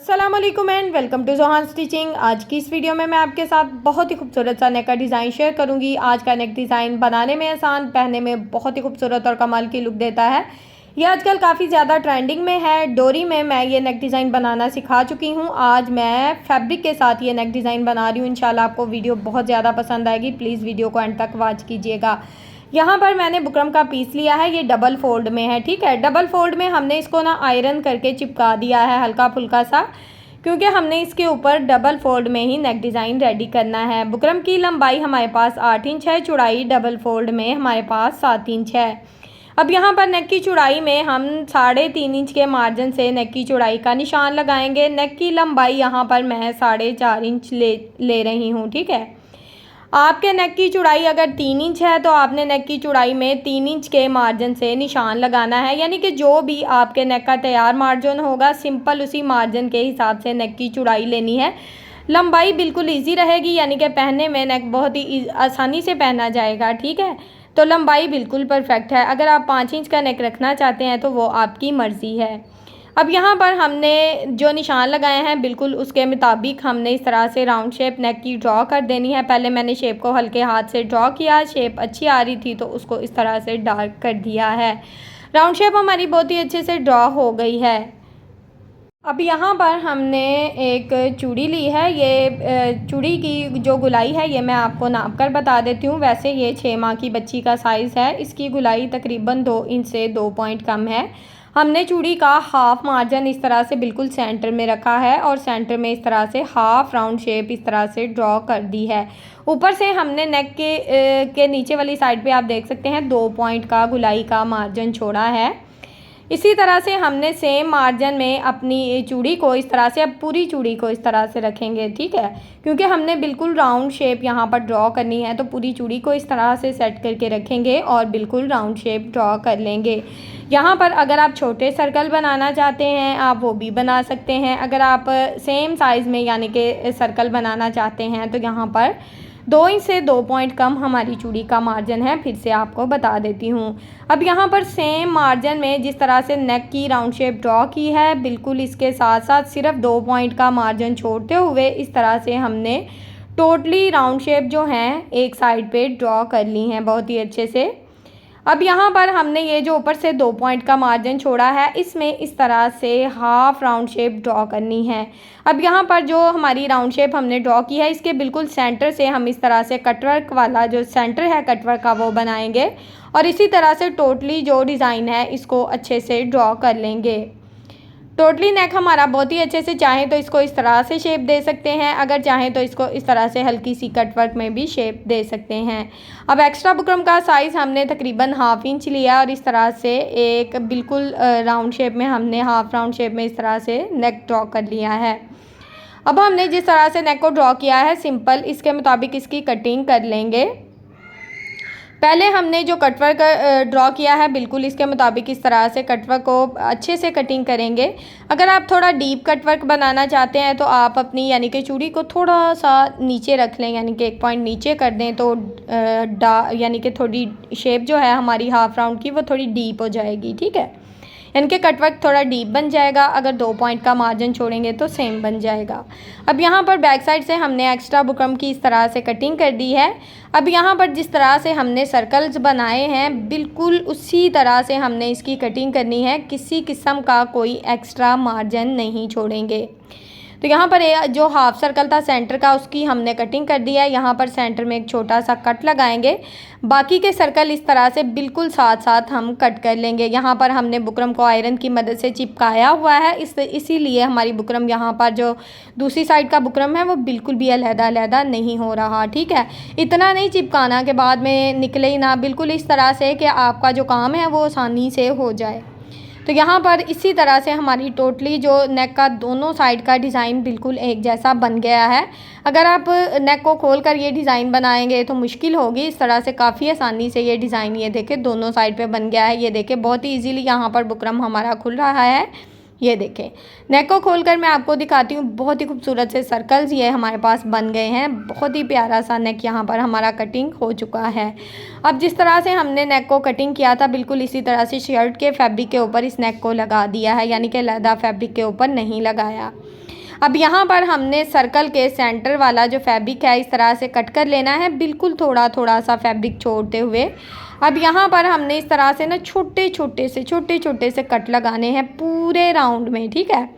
अस्सलाम वालेकुम and welcome to जोहान स्टिचिंग। आज की इस वीडियो में मैं आपके साथ बहुत ही खूबसूरत सा नेक का डिज़ाइन शेयर करूंगी। आज का नेक डिज़ाइन बनाने में आसान, पहनने में बहुत ही खूबसूरत और कमाल की लुक देता है। ये आजकल काफ़ी ज़्यादा ट्रेंडिंग में है। डोरी में मैं ये नेक डिज़ाइन बनाना सिखा चुकी हूँ। आज मैं फैब्रिक के साथ ये नेक डिज़ाइन बना रही हूँ। इंशाल्लाह आपको वीडियो बहुत ज़्यादा पसंद आएगी। प्लीज़ वीडियो को एंड तक वॉच कीजिएगा। यहाँ पर मैंने बुकरम का पीस लिया है, ये डबल फोल्ड में है। ठीक है, डबल फोल्ड में हमने इसको ना आयरन करके चिपका दिया है हल्का फुल्का सा, क्योंकि हमने इसके ऊपर डबल फोल्ड में ही नेक डिज़ाइन रेडी करना है। बुकरम की लंबाई हमारे पास 8 इंच है, चौड़ाई डबल फोल्ड में हमारे पास 7 इंच है। अब यहाँ पर नेक की चौड़ाई में हम 3.5 इंच के मार्जिन से नेक की चौड़ाई का निशान लगाएंगे। नेक की लंबाई यहाँ पर मैं 4.5 इंच ले रही हूँ। ठीक है, आपके नेक की चौड़ाई अगर 3 इंच है तो आपने नेक की चौड़ाई में 3 इंच के मार्जिन से निशान लगाना है। यानी कि जो भी आपके नेक का तैयार मार्जिन होगा, सिंपल उसी मार्जिन के हिसाब से नेक की चौड़ाई लेनी है। लंबाई बिल्कुल इजी रहेगी, यानी कि पहनने में नेक बहुत ही आसानी से पहना जाएगा। ठीक है, तो लंबाई बिल्कुल परफेक्ट है। अगर आप 5 इंच का नेक रखना चाहते हैं तो वो आपकी मर्ज़ी है। अब यहाँ पर हमने जो निशान लगाए हैं बिल्कुल उसके मुताबिक हमने इस तरह से राउंड शेप नेक की ड्रॉ कर देनी है। पहले मैंने शेप को हल्के हाथ से ड्रॉ किया, शेप अच्छी आ रही थी तो उसको इस तरह से डार्क कर दिया है। राउंड शेप हमारी बहुत ही अच्छे से ड्रॉ हो गई है। अब यहाँ पर हमने एक चूड़ी ली है। ये चूड़ी की जो गुलाई है ये मैं आपको नाप कर बता देती हूँ। वैसे ये 6 माह की बच्ची का साइज़ है। इसकी गुलाई तकरीबन 2 इंच से 2 पॉइंट कम है। हमने चूड़ी का हाफ मार्जिन इस तरह से बिल्कुल सेंटर में रखा है और सेंटर में इस तरह से हाफ राउंड शेप इस तरह से ड्रॉ कर दी है। ऊपर से हमने नेक के नीचे वाली साइड पे आप देख सकते हैं 2 पॉइंट का गुलाई का मार्जिन छोड़ा है। इसी तरह से हमने सेम मार्जिन में अपनी चूड़ी को इस तरह से, अब पूरी चूड़ी को इस तरह से रखेंगे। ठीक है, क्योंकि हमने बिल्कुल राउंड शेप यहाँ पर ड्रॉ करनी है तो पूरी चूड़ी को इस तरह से सेट करके रखेंगे और बिल्कुल राउंड शेप ड्रॉ कर लेंगे। यहाँ पर अगर आप छोटे सर्कल बनाना चाहते हैं आप वो भी बना सकते हैं। अगर आप सेम साइज़ में यानी कि सर्कल बनाना चाहते हैं तो यहाँ पर 2 इंच से 2 पॉइंट कम हमारी चूड़ी का मार्जिन है। फिर से आपको बता देती हूँ। अब यहाँ पर सेम मार्जिन में जिस तरह से नेक की राउंड शेप ड्रॉ की है बिल्कुल इसके साथ साथ सिर्फ 2 पॉइंट का मार्जिन छोड़ते हुए इस तरह से हमने टोटली राउंड शेप जो हैं एक साइड पे ड्रॉ कर ली हैं बहुत ही अच्छे से। अब यहाँ पर हमने ये जो ऊपर से 2 पॉइंट का मार्जिन छोड़ा है इसमें इस तरह से हाफ राउंड शेप ड्रॉ करनी है। अब यहाँ पर जो हमारी राउंड शेप हमने ड्रॉ की है इसके बिल्कुल सेंटर से हम इस तरह से कटवर्क वाला जो सेंटर है कटवर्क का वो बनाएंगे और इसी तरह से टोटली जो डिज़ाइन है इसको अच्छे से ड्रॉ कर लेंगे। टोटली नेक हमारा बहुत ही अच्छे से, चाहें तो इसको इस तरह से शेप दे सकते हैं, अगर चाहें तो इसको इस तरह से हल्की सी कटवर्क में भी शेप दे सकते हैं। अब एक्स्ट्रा बुकरम का साइज़ हमने तकरीबन हाफ इंच लिया और इस तरह से एक बिल्कुल राउंड शेप में हमने हाफ राउंड शेप में इस तरह से नेक ड्रॉ कर लिया है। अब हमने जिस तरह से नेक को ड्रॉ किया है सिंपल इसके मुताबिक इसकी कटिंग कर लेंगे। पहले हमने जो कटवर्क ड्रॉ किया है बिल्कुल इसके मुताबिक इस तरह से कटवर्क को अच्छे से कटिंग करेंगे। अगर आप थोड़ा डीप कटवर्क बनाना चाहते हैं तो आप अपनी यानी कि चूड़ी को थोड़ा सा नीचे रख लें, यानी कि 1 पॉइंट नीचे कर दें तो यानी कि थोड़ी शेप जो है हमारी हाफ राउंड की वो थोड़ी डीप हो जाएगी। ठीक है, यानी कि कटवर्क थोड़ा डीप बन जाएगा। अगर 2 पॉइंट का मार्जिन छोड़ेंगे तो सेम बन जाएगा। अब यहाँ पर बैक साइड से हमने एक्स्ट्रा बुकरम की इस तरह से कटिंग कर दी है। अब यहाँ पर जिस तरह से हमने सर्कल्स बनाए हैं बिल्कुल उसी तरह से हमने इसकी कटिंग करनी है, किसी किस्म का कोई एक्स्ट्रा मार्जिन नहीं छोड़ेंगे। तो यहाँ पर जो हाफ सर्कल था सेंटर का उसकी हमने कटिंग कर दिया है। यहाँ पर सेंटर में एक छोटा सा कट लगाएंगे, बाकी के सर्कल इस तरह से बिल्कुल साथ साथ हम कट कर लेंगे। यहाँ पर हमने बुकरम को आयरन की मदद से चिपकाया हुआ है, इसीलिए हमारी बुकरम यहाँ पर जो दूसरी साइड का बुकरम है वो बिल्कुल भी अलहदा नहीं हो रहा। ठीक है, इतना नहीं चिपकाना कि बाद में निकले ही ना, बिल्कुल इस तरह से कि आपका जो काम है वो आसानी से हो जाए। तो यहाँ पर इसी तरह से हमारी टोटली जो नेक का दोनों साइड का डिज़ाइन बिल्कुल एक जैसा बन गया है। अगर आप नेक को खोल कर ये डिज़ाइन बनाएंगे तो मुश्किल होगी, इस तरह से काफ़ी आसानी से ये डिज़ाइन ये देखें दोनों साइड पे बन गया है। ये देखें बहुत ही इजीली यहाँ पर बुकरम हमारा खुल रहा है। ये देखें, नेक को खोलकर मैं आपको दिखाती हूँ। बहुत ही खूबसूरत से सर्कल्स ये हमारे पास बन गए हैं। बहुत ही प्यारा सा नेक यहाँ पर हमारा कटिंग हो चुका है। अब जिस तरह से हमने नेक को कटिंग किया था बिल्कुल इसी तरह से शर्ट के फैब्रिक के ऊपर इस नेक को लगा दिया है, यानी कि लैदा फैब्रिक के ऊपर नहीं लगाया। अब यहाँ पर हमने सर्कल के सेंटर वाला जो फैब्रिक है इस तरह से कट कर लेना है, बिल्कुल थोड़ा थोड़ा सा फैब्रिक छोड़ते हुए। अब यहाँ पर हमने इस तरह से ना छोटे छोटे से कट लगाने हैं पूरे राउंड में, ठीक है।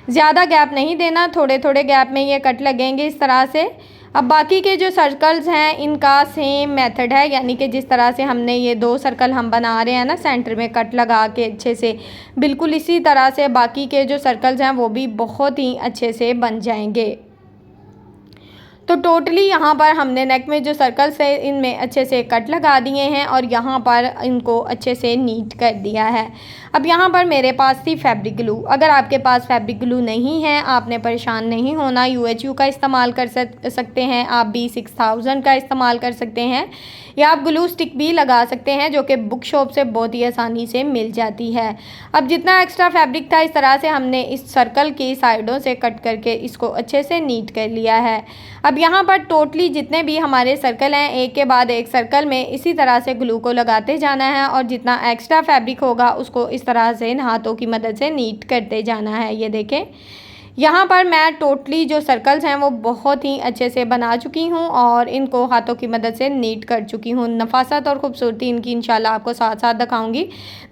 ज़्यादा गैप नहीं देना, थोड़े थोड़े गैप में ये कट लगेंगे इस तरह से। अब बाकी के जो सर्कल्स हैं इनका सेम मेथड है, यानी कि जिस तरह से हमने ये 2 सर्कल हम बना रहे हैं ना सेंटर में कट लगा के अच्छे से, बिल्कुल इसी तरह से बाकी के जो सर्कल्स हैं वो भी बहुत ही अच्छे से बन जाएंगे। तो टोटली यहाँ पर हमने नेक में जो सर्कल्स है इनमें अच्छे से कट लगा दिए हैं और यहाँ पर इनको अच्छे से नीट कर दिया है। अब यहाँ पर मेरे पास थी फैब्रिक ग्लू। अगर आपके पास फैब्रिक ग्लू नहीं है, आपने परेशान नहीं होना, UHU का इस्तेमाल कर सकते हैं, आप B6000 का इस्तेमाल कर सकते हैं, या आप ग्लू स्टिक भी लगा सकते हैं जो कि बुक शॉप से बहुत ही आसानी से मिल जाती है। अब जितना एक्स्ट्रा फैब्रिक था इस तरह से हमने इस सर्कल की साइडों से कट करके इसको अच्छे से नीट कर लिया है। अब यहाँ पर टोटली जितने भी हमारे सर्कल हैं एक के बाद एक सर्कल में इसी तरह से ग्लू को लगाते जाना है और जितना एक्स्ट्रा फैब्रिक होगा उसको इस तरह से हाथों की मदद से नीट करते जाना है। ये देखें, यहाँ पर मैं टोटली जो सर्कल्स हैं वो बहुत ही अच्छे से बना चुकी हूँ और इनको हाथों की मदद से नीट कर चुकी हूँ। नफासत और ख़ूबसूरती इनकी इंशाल्लाह आपको साथ साथ दिखाऊंगी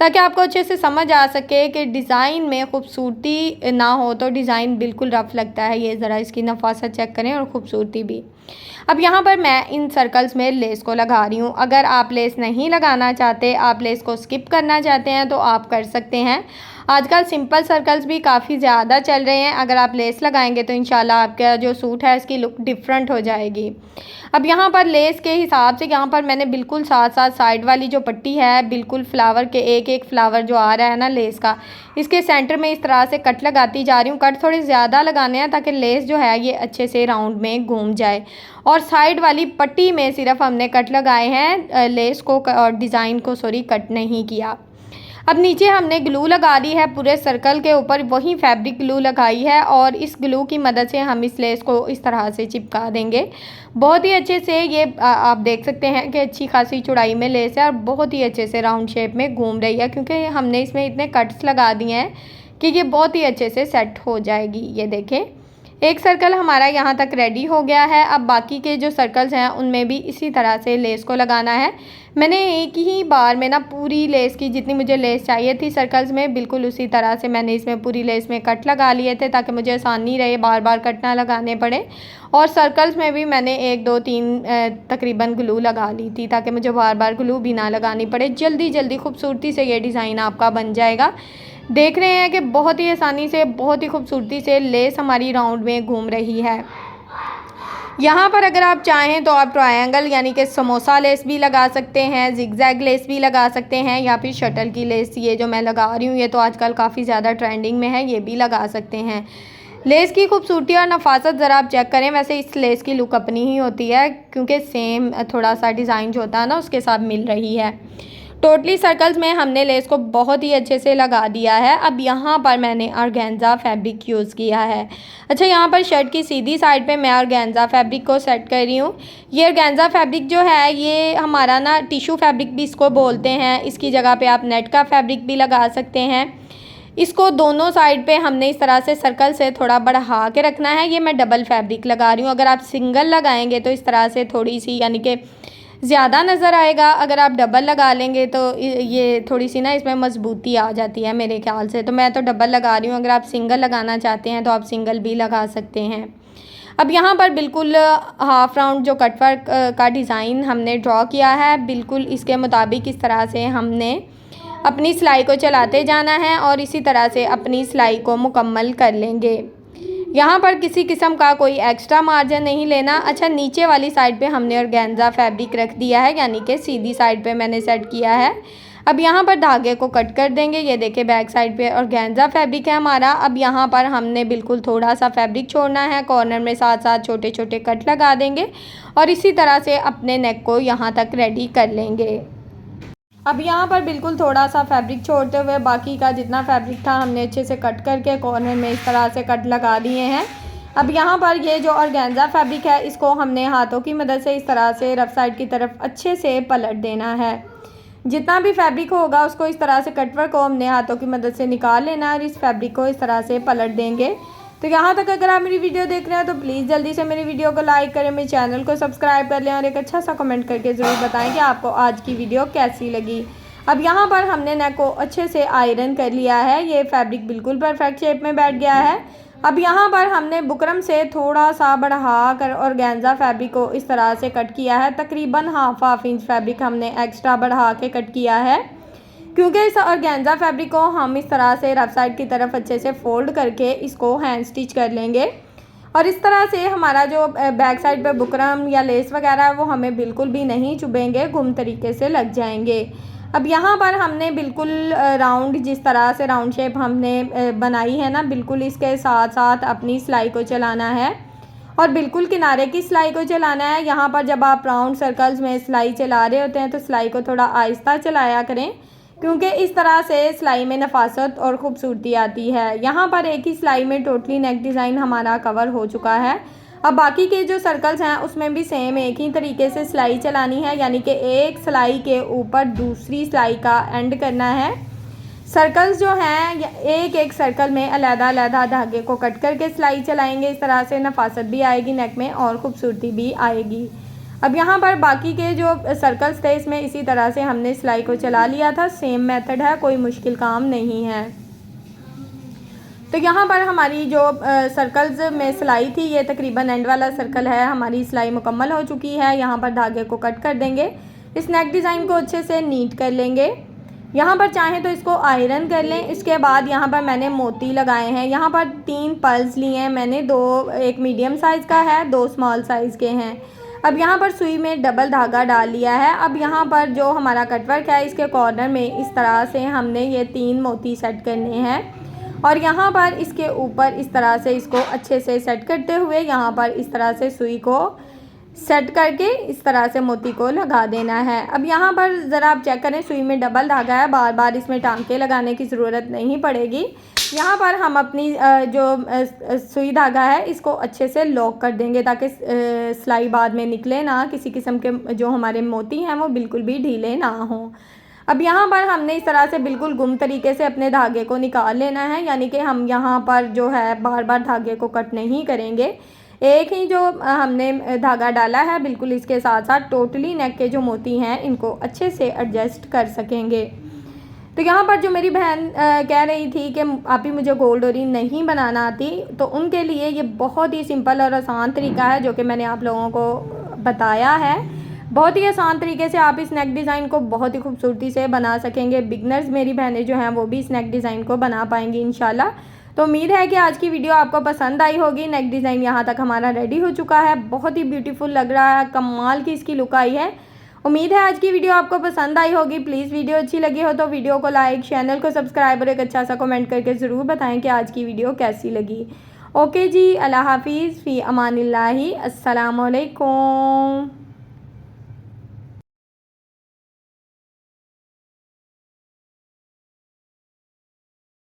ताकि आपको अच्छे से समझ आ सके कि डिज़ाइन में खूबसूरती ना हो तो डिज़ाइन बिल्कुल रफ लगता है। ये ज़रा इसकी नफासत चेक करें और ख़ूबसूरती भी। अब यहाँ पर मैं इन सर्कल्स में लेस को लगा रही हूँ। अगर आप लेस नहीं लगाना चाहते, आप लेस को स्किप करना चाहते हैं तो आप कर सकते हैं। आजकल सिंपल सर्कल्स भी काफ़ी ज़्यादा चल रहे हैं, अगर आप लेस लगाएंगे तो इंशाल्लाह आपका जो सूट है इसकी लुक डिफरेंट हो जाएगी। अब यहाँ पर लेस के हिसाब से यहाँ पर मैंने बिल्कुल साथ साथ साइड वाली जो पट्टी है बिल्कुल फ्लावर के एक एक फ्लावर जो आ रहा है ना लेस का, इसके सेंटर में इस तरह से कट लगाती जा रही हूँ। कट थोड़े ज़्यादा लगाने हैं ताकि लेस जो है ये अच्छे से राउंड में घूम जाए और साइड वाली पट्टी में सिर्फ हमने कट लगाए हैं, लेस को और डिज़ाइन को कट नहीं किया। अब नीचे हमने ग्लू लगा दी है पूरे सर्कल के ऊपर, वही फैब्रिक ग्लू लगाई है और इस ग्लू की मदद से हम इस लेस को इस तरह से चिपका देंगे बहुत ही अच्छे से। ये आप देख सकते हैं कि अच्छी खासी चौड़ाई में लेस है और बहुत ही अच्छे से राउंड शेप में घूम रही है क्योंकि हमने इसमें इतने कट्स लगा दिए हैं कि ये बहुत ही अच्छे से सेट हो जाएगी। ये देखें, एक सर्कल हमारा यहाँ तक रेडी हो गया है। अब बाकी के जो सर्कल्स हैं उनमें भी इसी तरह से लेस को लगाना है। मैंने एक ही बार में ना पूरी लेस की जितनी मुझे लेस चाहिए थी सर्कल्स में बिल्कुल उसी तरह से मैंने इसमें पूरी लेस में कट लगा लिए थे ताकि मुझे आसानी रहे, बार बार कट ना लगाने पड़े। और सर्कल्स में भी मैंने 1 2 3 तकरीबन ग्लू लगा ली थी ताकि मुझे बार बार ग्लू भी ना लगानी पड़े। जल्दी जल्दी खूबसूरती से ये डिज़ाइन आपका बन जाएगा। देख रहे हैं कि बहुत ही आसानी से बहुत ही खूबसूरती से लेस हमारी राउंड में घूम रही है। यहाँ पर अगर आप चाहें तो आप ट्रायंगल यानी कि समोसा लेस भी लगा सकते हैं, जिगजैग लेस भी लगा सकते हैं या फिर शटल की लेस, ये जो मैं लगा रही हूँ ये तो आजकल काफ़ी ज़्यादा ट्रेंडिंग में है, ये भी लगा सकते हैं। लेस की खूबसूरती और नफासत ज़रा आप चेक करें। वैसे इस लेस की लुक अपनी ही होती है क्योंकि सेम थोड़ा सा डिज़ाइन जो होता है ना उसके साथ मिल रही है। टोटली सर्कल्स में हमने लेस को बहुत ही अच्छे से लगा दिया है। अब यहाँ पर मैंने ऑर्गेन्जा फैब्रिक यूज़ किया है। अच्छा, यहाँ पर शर्ट की सीधी साइड पे मैं ऑर्गेन्जा फैब्रिक को सेट कर रही हूँ। ये ऑर्गेन्जा फैब्रिक जो है ये हमारा ना टिशू फैब्रिक भी इसको बोलते हैं। इसकी जगह पे आप नेट का फैब्रिक भी लगा सकते हैं। इसको दोनों साइड पे हमने इस तरह से सर्कल से थोड़ा बढ़ा के रखना है। ये मैं डबल फैब्रिक लगा रही हूँ। अगर आप सिंगल लगाएंगे तो इस तरह से थोड़ी सी यानी कि ज़्यादा नज़र आएगा, अगर आप डबल लगा लेंगे तो ये थोड़ी सी ना इसमें मजबूती आ जाती है मेरे ख्याल से, तो मैं तो डबल लगा रही हूँ। अगर आप सिंगल लगाना चाहते हैं तो आप सिंगल भी लगा सकते हैं। अब यहाँ पर बिल्कुल हाफ राउंड जो कटवर्क का डिज़ाइन हमने ड्रॉ किया है बिल्कुल इसके मुताबिक इस तरह से हमने अपनी सिलाई को चलाते जाना है और इसी तरह से अपनी सिलाई को मुकम्मल कर लेंगे। यहाँ पर किसी किस्म का कोई एक्स्ट्रा मार्जिन नहीं लेना। अच्छा, नीचे वाली साइड पे हमने ऑर्गेन्जा फैब्रिक रख दिया है यानी कि सीधी साइड पे मैंने सेट किया है। अब यहाँ पर धागे को कट कर देंगे। ये देखिए बैक साइड पे ऑर्गेन्जा फैब्रिक है हमारा। अब यहाँ पर हमने बिल्कुल थोड़ा सा फैब्रिक छोड़ना है, कॉर्नर में साथ साथ छोटे छोटे कट लगा देंगे और इसी तरह से अपने नेक को यहाँ तक रेडी कर लेंगे। अब यहाँ पर बिल्कुल थोड़ा सा फैब्रिक छोड़ते हुए बाकी का जितना फैब्रिक था हमने अच्छे से कट करके कॉर्नर में इस तरह से कट लगा दिए हैं। अब यहाँ पर ये जो ऑर्गेन्जा फैब्रिक है इसको हमने हाथों की मदद से इस तरह से रफ साइड की तरफ अच्छे से पलट देना है। जितना भी फैब्रिक होगा उसको इस तरह से कटवर्क को हमने हाथों की मदद से निकाल लेना है और इस फैब्रिक को इस तरह से पलट देंगे तो यहाँ तक अगर आप मेरी वीडियो देख रहे हैं तो प्लीज़ जल्दी से मेरी वीडियो को लाइक करें, मेरे चैनल को सब्सक्राइब कर लें और एक अच्छा सा कमेंट करके ज़रूर बताएं कि आपको आज की वीडियो कैसी लगी। अब यहाँ पर हमने नेक को अच्छे से आयरन कर लिया है, ये फैब्रिक बिल्कुल परफेक्ट शेप में बैठ गया है। अब यहाँ पर हमने बुकरम से थोड़ा सा बढ़ा कर ऑर्गेन्जा फैब्रिक को इस तरह से कट किया है, तकरीबन हाफ इंच फैब्रिक हमने एक्स्ट्रा बढ़ा के कट किया है, क्योंकि इस ऑर्गेन्जा फैब्रिक को हम इस तरह से रफ साइड की तरफ अच्छे से फोल्ड करके इसको हैंड स्टिच कर लेंगे और इस तरह से हमारा जो बैक साइड पे बुकरम या लेस वगैरह है वो हमें बिल्कुल भी नहीं चुभेंगे, गुम तरीके से लग जाएंगे। अब यहाँ पर हमने बिल्कुल राउंड, जिस तरह से राउंड शेप हमने बनाई है ना, बिल्कुल इसके साथ साथ अपनी सिलाई को चलाना है और बिल्कुल किनारे की सिलाई को चलाना है। यहाँ पर जब आप राउंड सर्कल्स में सिलाई चला रहे होते हैं तो सिलाई को थोड़ा आहिस्ता चलाया करें, क्योंकि इस तरह से सिलाई में नफासत और ख़ूबसूरती आती है। यहाँ पर एक ही सिलाई में टोटली नेक डिज़ाइन हमारा कवर हो चुका है। अब बाकी के जो सर्कल्स हैं उसमें भी सेम एक ही तरीके से सिलाई चलानी है, यानी कि एक सिलाई के ऊपर दूसरी सिलाई का एंड करना है। सर्कल्स जो हैं एक एक सर्कल में अलग-अलग धागे को कट करके सिलाई चलाएंगे, इस तरह से नफासत भी आएगी नेक में और ख़ूबसूरती भी आएगी। अब यहाँ पर बाकी के जो सर्कल्स थे इसमें इसी तरह से हमने सिलाई को चला लिया था, सेम मेथड है, कोई मुश्किल काम नहीं है। तो यहाँ पर हमारी जो सर्कल्स में सिलाई थी ये तकरीबन एंड वाला सर्कल है, हमारी सिलाई मुकम्मल हो चुकी है। यहाँ पर धागे को कट कर देंगे, इस नेक डिज़ाइन को अच्छे से नीट कर लेंगे। यहाँ पर चाहें तो इसको आयरन कर लें। इसके बाद यहाँ पर मैंने मोती लगाए हैं, यहाँ पर 3 पर्ल्स लिए हैं मैंने, 2 एक मीडियम साइज़ का है, 2 स्मॉल साइज़ के हैं। अब यहाँ पर सुई में डबल धागा डाल लिया है। अब यहाँ पर जो हमारा कटवर्क है इसके कॉर्नर में इस तरह से हमने ये 3 मोती सेट करने हैं और यहाँ पर इसके ऊपर इस तरह से इसको अच्छे से सेट करते हुए यहाँ पर इस तरह से सुई को सेट करके इस तरह से मोती को लगा देना है। अब यहाँ पर ज़रा आप चेक करें, सुई में डबल धागा है, बार बार इसमें टांके लगाने की ज़रूरत नहीं पड़ेगी। यहाँ पर हम अपनी जो सुई धागा है इसको अच्छे से लॉक कर देंगे ताकि सिलाई बाद में निकले ना, किसी किस्म के जो हमारे मोती हैं वो बिल्कुल भी ढीले ना हों। अब यहाँ पर हमने इस तरह से बिल्कुल गुम तरीके से अपने धागे को निकाल लेना है, यानी कि हम यहाँ पर जो है बार बार धागे को कट नहीं करेंगे। एक ही जो हमने धागा डाला है बिल्कुल इसके साथ साथ टोटली नेक के जो मोती हैं इनको अच्छे से एडजस्ट कर सकेंगे। तो यहाँ पर जो मेरी बहन कह रही थी कि आप ही मुझे गोल डोरी नहीं बनाना आती, तो उनके लिए ये बहुत ही सिंपल और आसान तरीका है जो कि मैंने आप लोगों को बताया है। बहुत ही आसान तरीके से आप इस नेक डिज़ाइन को बहुत ही खूबसूरती से बना सकेंगे। बिगनर्स मेरी बहनें जो हैं वो भी इस नेक डिज़ाइन को बना पाएंगी इंशाल्लाह। तो उम्मीद है कि आज की वीडियो आपको पसंद आई होगी। नेक डिज़ाइन यहाँ तक हमारा रेडी हो चुका है, बहुत ही ब्यूटीफुल लग रहा है, कमाल की इसकी लुक आई है। उम्मीद है आज की वीडियो आपको पसंद आई होगी। प्लीज़ वीडियो अच्छी लगी हो तो वीडियो को लाइक, चैनल को सब्सक्राइब और एक अच्छा सा कमेंट करके ज़रूर बताएं कि आज की वीडियो कैसी लगी। ओके जी, अल्लाह हाफिज़, फ़ी अमानिल्लाहि, अस्सलाम वालेकुम।